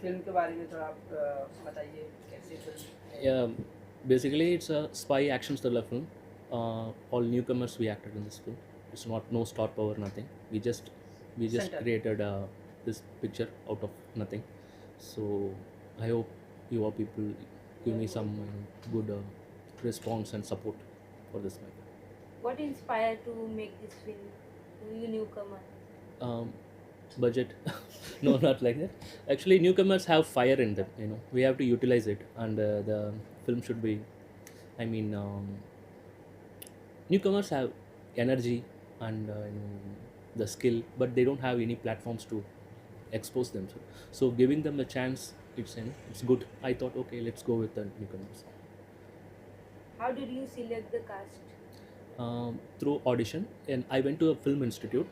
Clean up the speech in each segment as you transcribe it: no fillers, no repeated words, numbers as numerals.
Film के बारे में थोड़ा आप बताइए कैसी फिल्म है? Yeah, basically it's a spy action thriller film. All newcomers we acted in this film. It's not no star power, nothing. We just centre created this picture out of nothing. So I hope you all people give me some good response and support for this matter. What inspired to make this film? You newcomer. Um, Budget? No, not like that. Actually, newcomers have fire in them. We have to utilize it, and the film should be. I mean, newcomers have energy and the skill, but they don't have any platforms to expose themselves. So giving them a chance, it's good. I thought, okay, let's go with the newcomers. How did you select the cast? Through audition, and I went to a film institute,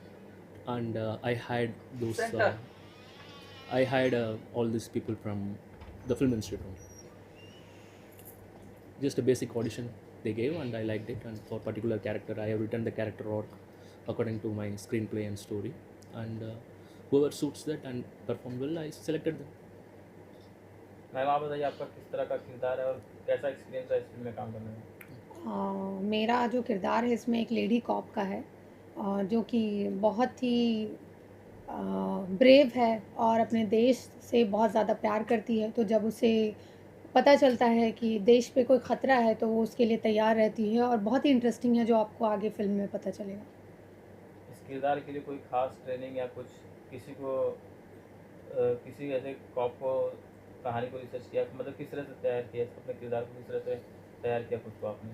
and I hired those. Center. I hired all these people from the film institute. Just a basic audition they gave, and I liked it. And for particular character, I have written the character arc according to my screenplay and story. And whoever suits that and perform well, I selected them. Ma'am आप बताइए आपका किस तरह का किरदार है और कैसा एक्सपीरियंस है इस फिल्म में काम करने में? मेरा जो किरदार है इसमें एक लेडी कॉप का है, जो कि बहुत ही ब्रेव है और अपने देश से बहुत ज़्यादा प्यार करती है। तो जब उसे पता चलता है कि देश पे कोई ख़तरा है तो वो उसके लिए तैयार रहती है, और बहुत ही इंटरेस्टिंग है जो आपको आगे फ़िल्म में पता चलेगा। इस किरदार के लिए कोई खास ट्रेनिंग या कुछ किसी को किसी ऐसे कॉप को कहानी को रिसर्च किया, मतलब किस तरह से तैयार किया अपने किरदार को, किस तरह से तैयार किया खुद को आपने?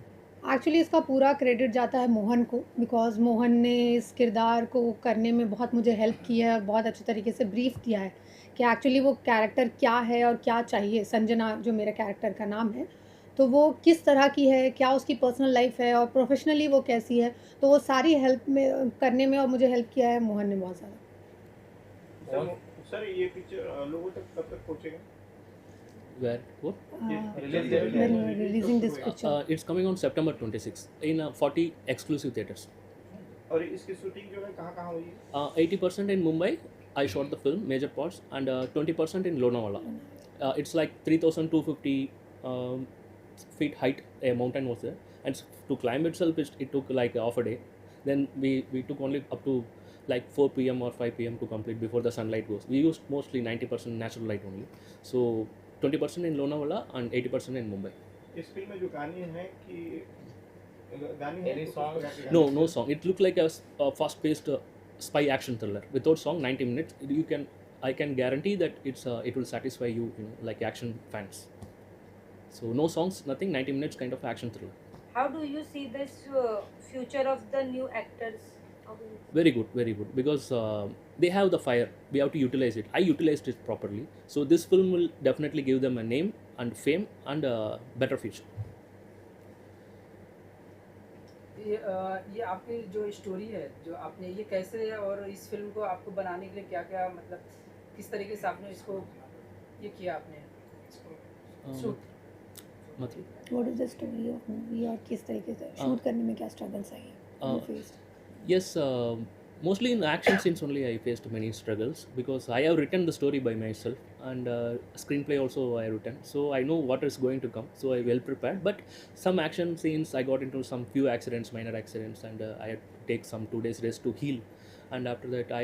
एक्चुअली इसका पूरा क्रेडिट जाता है मोहन को, बिकॉज़ मोहन ने इस किरदार को करने में बहुत मुझे हेल्प की है और बहुत अच्छे तरीके से ब्रीफ़ किया है कि एक्चुअली वो कैरेक्टर क्या है और क्या चाहिए। संजना जो मेरे कैरेक्टर का नाम है, तो वो किस तरह की है, क्या उसकी पर्सनल लाइफ है और प्रोफेशनली वो कैसी है, तो वो सारी हेल्प में करने में और मुझे हेल्प किया है मोहन ने बहुत ज़्यादा। सर ये पिक्चर लोगों तक कब तक पहुंचेगा? Where? What? Release date When you are releasing this picture? It's coming on September 26th in 40 exclusive theaters. और इसकी शूटिंग जो है कहाँ हुई है? 80% in Mumbai, I shot the film, major parts, and 20% in Lonavala. It's like 3,250 feet height, a mountain was there, and to climb itself, it took like half a day. Then we took only up to like 4 p.m. or 5 p.m. to complete before the sunlight goes. We used mostly 90% natural light only. So 20% in Lonavala and 80% in Mumbai. इस film में जो गाने हैं कि गाने हैं Any तो song? किस प्रकार के No, गाने no हैं? song. It looked like a fast-paced spy action thriller. Without song, 90 minutes. I can guarantee that it will satisfy you, like action fans. So no songs, nothing. 90 minutes kind of action thriller. How do you see this future of the new actors? Very good, very good. Because they have the fire. We have to utilize it. I utilized it properly. So this film will definitely give them a name and fame and a better future. ये आपकी जो story है जो आपने ये कैसे है, और इस फिल्म को आपको बनाने के लिए क्या क्या मतलब किस तरीके से आपने इसको ये किया आपने इसको शूट? मतलब What is the story of movie और किस तरीके से शूट करने में क्या स्ट्रगल्स आई हैं? You faced? Yes, mostly in action scenes only I faced many struggles because I have written the story by myself, and screenplay also I have written, so I know what is going to come, so I well prepared. But some action scenes I got into some few accidents, minor accidents, and I had to take some 2 days rest to heal, and after that I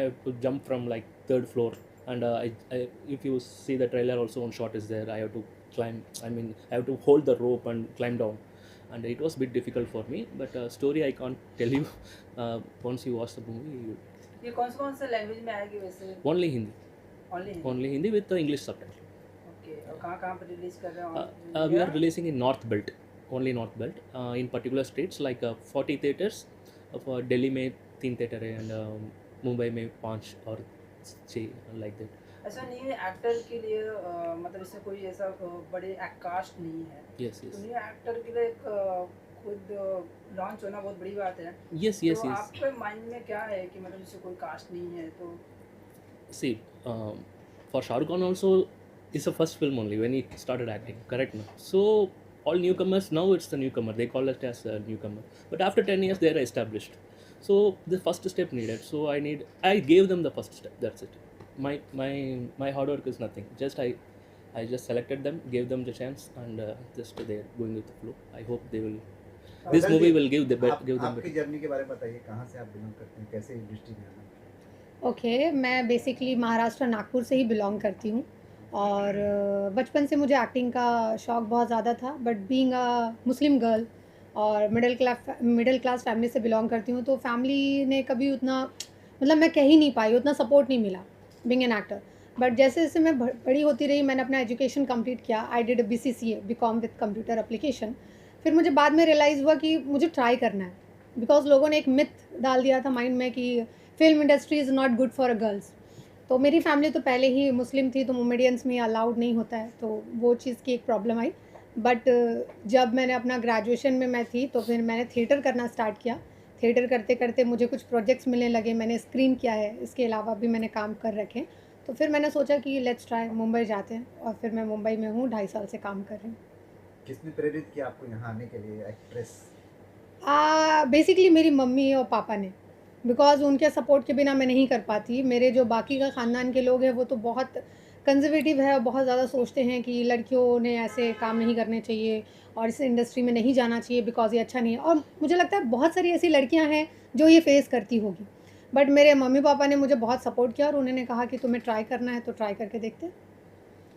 have to jump from like 3rd floor, and if you see the trailer also on shot is there, I have to climb. I mean I have to hold the rope and climb down, and it was a bit difficult for me, but story I can't tell you. Once you watch the movie, ये कौन से language में आएगी वैसे? only Hindi, only only Hindi with the English subtitle. Okay, और कहाँ पर release कर रहे हो? We are releasing in North Belt, only North Belt, in particular states like 40 theaters. For Delhi में 3 theater है, and Mumbai में 5 और 6 like that. ऐसा नहीं है एक्टर के लिए मतलब इसमें कोई ऐसा बड़े कास्ट नहीं है, Yes, तो yes, न्यू एक्टर के लिए एक खुद लॉन्च होना बहुत बड़ी बात है। yes, yes, तो yes. आपके माइंड में क्या है कि मतलब इससे कोई कास्ट नहीं है तो? See, for Shah Rukh Khan also, it's the first film only when he started acting, correct? No? So all newcomers, now it's the newcomer, they call it as a newcomer, but after 10 years they are established. So the first step needed, so I gave them the first step, that's it. my hard work is nothing. I just selected them, gave them the chance, and just they're going with the flow. I hope they will. This Afzal movie ji, will give them आपकी better. Journey के बारे में बताइए, कहाँ से आप belong करते हैं, कैसे इंडस्ट्री में आना? ओके मैं बेसिकली महाराष्ट्र नागपुर से ही बिलोंग करती हूँ और बचपन से मुझे एक्टिंग का शौक़ बहुत ज़्यादा था, but being a Muslim girl और मिडिल क्लास फैमिली से बिलोंग करती हूँ, तो फैमिली ने कभी उतना मतलब मैं कह ही नहीं पाई, उतना सपोर्ट नहीं मिला बीइंग एन एक्टर। बट जैसे जैसे मैं बड़ी होती रही, मैंने अपना एजुकेशन कंप्लीट किया। I did BCCA BCom with computer application. फिर मुझे बाद में रियलाइज़ हुआ कि मुझे ट्राई करना है, बिकॉज लोगों ने एक मिथ डाल दिया था माइंड में कि film industry is not good for a girls. तो मेरी फैमिली तो पहले ही मुस्लिम थी, तो मोमेडियंस में अलाउड नहीं होता है, तो वो चीज़ की एक प्रॉब्लम आई। बट जब मैंने अपना ग्रेजुएशन में मैं थी, तो फिर मैंने थिएटर करना स्टार्ट किया। थिएटर करते करते मुझे कुछ प्रोजेक्ट्स मिलने लगे, मैंने स्क्रीन किया है, इसके अलावा भी मैंने काम कर रखे। तो फिर मैंने सोचा कि लेट्स ट्राई, मुंबई जाते हैं, और फिर मैं मुंबई में हूँ, 2.5 साल से काम कर रही हूँ। किसने प्रेरित किया आपको यहाँ आने के लिए एक्ट्रेस? बेसिकली मेरी मम्मी और पापा ने, बिकॉज़ उनके सपोर्ट के बिना मैं नहीं कर पाती। मेरे जो बाकी का ख़ानदान के लोग हैं वो तो बहुत कंज़र्वेटिव है और बहुत ज़्यादा सोचते हैं कि लड़कियों ने ऐसे काम नहीं करने चाहिए और इस इंडस्ट्री में नहीं जाना चाहिए बिकॉज़ ये अच्छा नहीं है। और मुझे लगता है बहुत सारी ऐसी लड़कियां हैं जो ये फेस करती होगी, बट मेरे मम्मी पापा ने मुझे बहुत सपोर्ट किया और उन्होंने कहा कि तुम्हें ट्राई करना है तो ट्राई करके देखते हैं।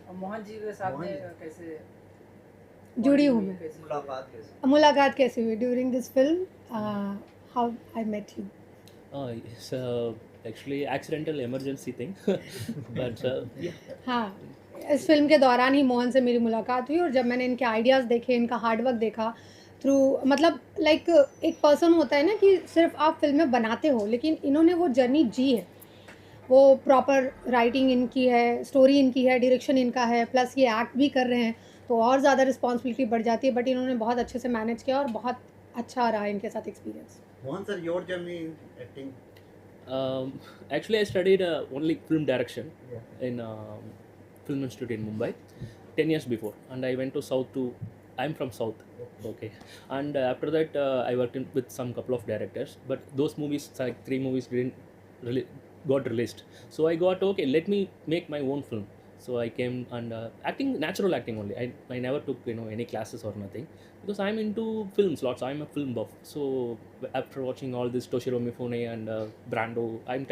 और मोहन जी के साथ मोहन में जी। कैसे जुड़ी हूँ हुई, मैं। कैसे मुलाकात कैसे? मुलाकात कैसे हुई? During this film how I met you. It's actually accidental emergency thing, but yeah. हाँ, इस फ़िल्म के दौरान ही मोहन से मेरी मुलाकात हुई और जब मैंने इनके आइडियाज़ देखे, इनका हार्ड वर्क देखा थ्रू, मतलब लाइक एक पर्सन होता है ना कि सिर्फ आप फ़िल्में बनाते हो, लेकिन इन्होंने वो जर्नी जी है। वो प्रॉपर राइटिंग इनकी है, स्टोरी इनकी है, डायरेक्शन इनका है, प्लस ये एक्ट भी कर रहे हैं, तो और ज़्यादा रिस्पॉन्सिबिलिटी बढ़ जाती है, बट इन्होंने बहुत अच्छे से मैनेज किया और बहुत अच्छा रहा इनके साथ experience. Mohan sir, your journey in acting? Actually, I studied only film direction Yeah. in Film Institute in Mumbai 10 years before, and I went to South to. I'm from South, okay, and after that I worked with some couple of directors, but those movies, like 3 movies, didn't really got released. So I got, okay, let me make my own film. So I came and acting, natural acting only. I never took any classes or nothing, because I'm into films lots. I'm a film buff. So after watching all this Toshiro Mifune and Brando, I'm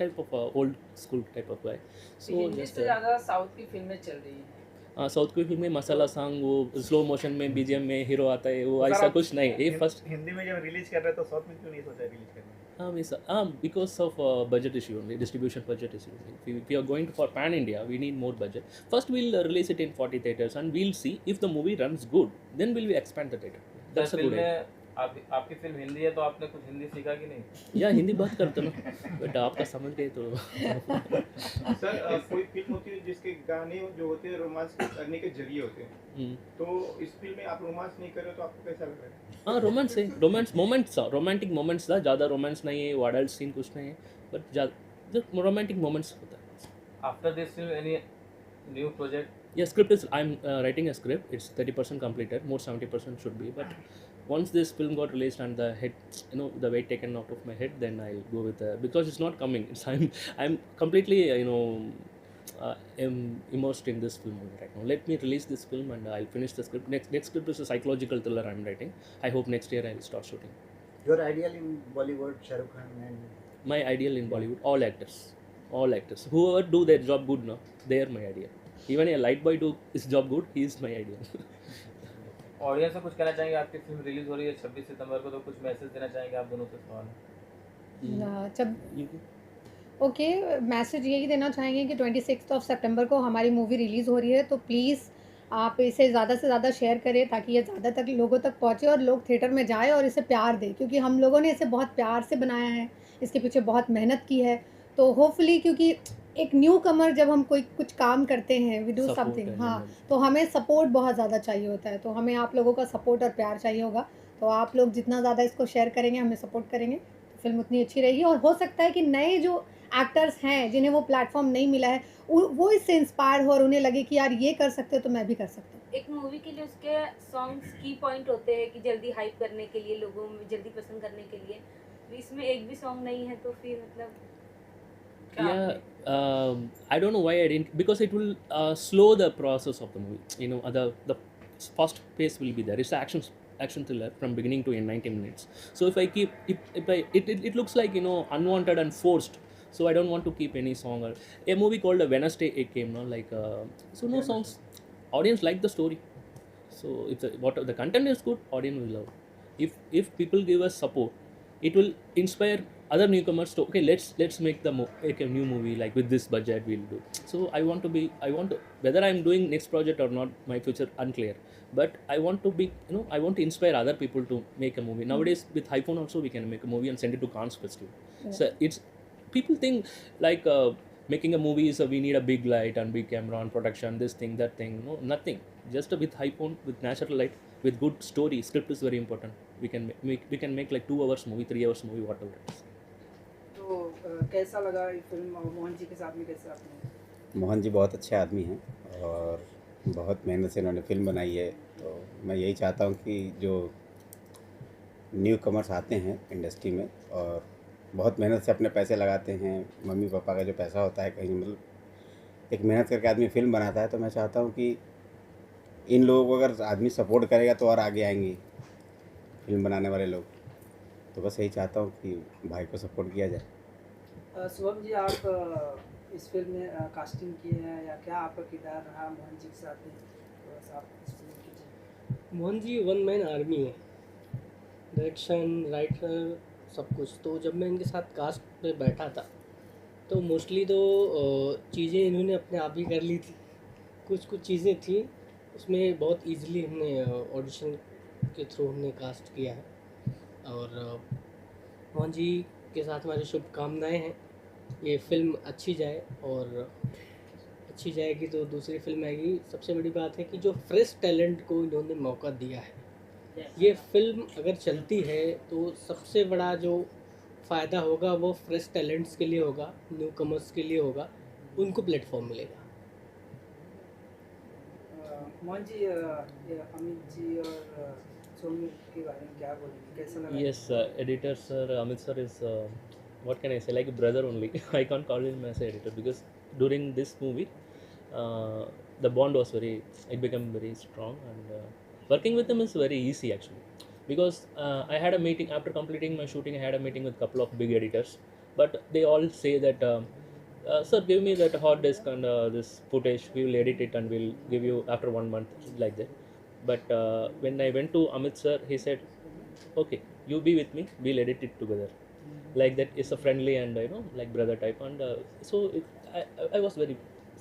type of old school type of guy. So Hindi just से ज़्यादा south की फिल्में चल रही हैं। South की film में मसाला song, वो स्लो मोशन में BGM में हीरो आता है, वो ऐसा कुछ नहीं। ये फर्स्ट हिंदी में जब रिलीज कर रहे तो साउथ में क्यों नहीं सोचा रिलीज करना? because of budget issue only, distribution budget issue only. If we are going for pan India, we need more budget. First we'll release it in 40 theaters and we'll see if the movie runs good, then will we expand the theater. That's a good idea. आपकी film Hindi है तो आपने कुछ हिंदी सीखा कि नहीं? या हिंदी बात करते ना, बट आपका समझ गए तो सर, कोई फिल्म होती है जिसके गाने जो होते हैं रोमांस करने के जरिए होते हैं, तो इस फिल्म में आप रोमांस नहीं कर रहे तो आपको कैसा लग रहा है? हाँ, रोमांस है, रोमांस मोमेंट्स, रोमांटिक मोमेंट्स था, ज़्यादा रोमांस नहीं है, वो अडल्ट सीन कुछ नहीं है, बट ज़्यादा रोमांटिक मोमेंट्स होता है। After this film any new project? Yeah, script is, I'm writing a script. It's 30% completed. More 70% should be. But once this film got released and the head, the weight taken out of my head, then I'll go with because it's not coming. I'm completely am immersed in this film right now. Let me release this film and I'll finish the script. Next script is a psychological thriller I'm writing. I hope next year I'll start shooting. Your ideal in Bollywood, Shah Rukh Khan and My ideal in Bollywood, all actors. Whoever do their job good, no, they are my ideal. Even a light boy do his job good, he is my ideal. Audience से कुछ कहना चाहेंगे? आपकी film release हो रही है 26 सितंबर को, तो कुछ मैसेज देना चाहेंगे आप दोनों से? सवाल जब ओके, मैसेज यही देना चाहेंगे कि 26 सितंबर को हमारी मूवी रिलीज़ हो रही है, तो प्लीज़ आप इसे ज़्यादा से ज़्यादा शेयर करें ताकि ये ज़्यादा तक लोगों तक पहुँचे और लोग थिएटर में जाए और इसे प्यार दें, क्योंकि हम लोगों ने इसे बहुत प्यार से बनाया है, इसके पीछे बहुत मेहनत की है। तो होपफुली, क्योंकि एक न्यू कमर जब हम कोई कुछ काम करते हैं, वी डू समथिंग, हाँ, तो हमें सपोर्ट बहुत ज़्यादा चाहिए होता है, तो हमें आप लोगों का सपोर्ट और प्यार चाहिए होगा। तो आप लोग जितना ज़्यादा इसको शेयर करेंगे, हमें सपोर्ट करेंगे, तो फिल्म उतनी अच्छी रहेगी। और हो सकता है कि नए जो एक्टर्स हैं जिन्हें वो प्लेटफॉर्म नहीं मिला है, वो इससे इंस्पायर हो और उन्हें लगे कि यार ये कर सकते हो तो मैं भी कर सकता हूँ। एक मूवी के लिए उसके सॉन्ग्स की पॉइंट होते हैं कि जल्दी हाइप करने के लिए, लोगों में जल्दी पसंद करने के लिए। इसमें एक भी सॉन्ग नहीं है, तो फिर मतलब क्या Yeah, आपने I don't know why I didn't, because it will slow the process of the movie. You know, the first pace will be there. It's action thriller from beginning to end, 90 minutes. So if I keep if I it looks like, you know, unwanted and forced. So I don't want to keep any song or a movie called Wednesday it came, no, like so no songs. Audience like the story. So if the content is good, audience will love. If people give us support, it will inspire other newcomers to, okay, let's make a new movie, like with this budget we'll do. So I want to, whether I'm doing next project or not, my future unclear, but I want to be, you know, I want to inspire other people to make a movie. Nowadays with iPhone also we can make a movie and send it to Cannes Festival. So it's, people think like making a movie is we need a big light and big camera and production, this thing that thing. No, nothing. Just with iPhone, with natural light, with good story, script is very important. We can make like 2 hours movie, 3 hours movie, whatever it is. तो कैसा लगा ये film और मोहन जी के साथ में कैसे आपने? मोहन जी बहुत अच्छे आदमी हैं और बहुत मेहनत से इन्होंने फिल्म बनाई है। तो मैं यही चाहता हूँ कि जो न्यू कमर्स आते हैं इंडस्ट्री में और बहुत मेहनत से अपने पैसे लगाते हैं, मम्मी पापा का जो पैसा होता है कहीं, मतलब एक मेहनत करके आदमी फिल्म बनाता है, तो मैं चाहता हूँ कि इन लोगों को अगर आदमी सपोर्ट करेगा तो और आगे आएंगे फिल्म बनाने वाले लोग। तो बस यही चाहता हूँ कि भाई को सपोर्ट किया जाए। शुभम जी, आप इस फिल्म में कास्टिंग की है या क्या आपका किरदार रहा मोहन जी के साथ में? थोड़ा सा आप एक्सप्लेन कीजिए। Mohan ji one man army है, डायरेक्शन, राइटर, सब कुछ। तो जब मैं इनके साथ कास्ट पे बैठा था तो मोस्टली तो चीज़ें इन्होंने अपने आप ही कर ली थी। कुछ चीज़ें थी उसमें बहुत इजीली हमने ऑडिशन के थ्रू हमने कास्ट किया है। और मोहन जी के साथ हमारी शुभकामनाएं हैं, ये फिल्म अच्छी जाए और अच्छी जाएगी तो दूसरी फिल्म आएगी। सबसे बड़ी बात है कि जो फ्रेश टैलेंट को इन्होंने मौका दिया है, ये फिल्म अगर चलती है तो सबसे बड़ा जो फ़ायदा होगा वो फ्रेश टैलेंट्स के लिए होगा, न्यू कमर्स के लिए होगा, उनको प्लेटफॉर्म मिलेगा। मोहन जी, ये अमित जी और सोनू के बारे में क्या बोलेंगे, कैसा लगा? Yes, editor sir, Amit sir is what can I say, like a brother only. I can't call him as an editor because during this movie, the bond was it became very strong, and working with him is very easy actually. Because I had a meeting after completing my shooting. I had a meeting with a couple of big editors, but they all say that, sir, give me that hard disk and this footage. We will edit it and we'll give you after 1 month, like that. But when I went to Amit sir, he said, okay, you be with me, we'll edit it together, like that. Is a friendly and, you know, like brother type, and I was very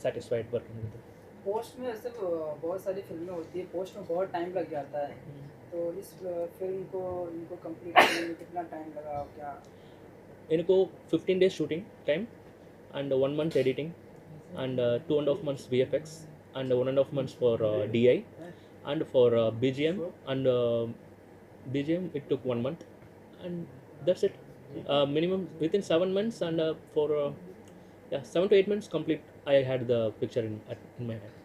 satisfied working with him. Post में ऐसे बहुत सारी फिल्में होती है, post में बहुत time लग जाता है, तो इस फिल्म को इनको कंप्लीट करने में कितना टाइम लगा, क्या? इनको 15 days shooting time and 1 month editing and 2.5 months VFX and 1.5 months for DI and for BGM and BGM it took 1 month, and that's it. Minimum within 7 months, and for 7 to 8 months complete I had the picture in my hand.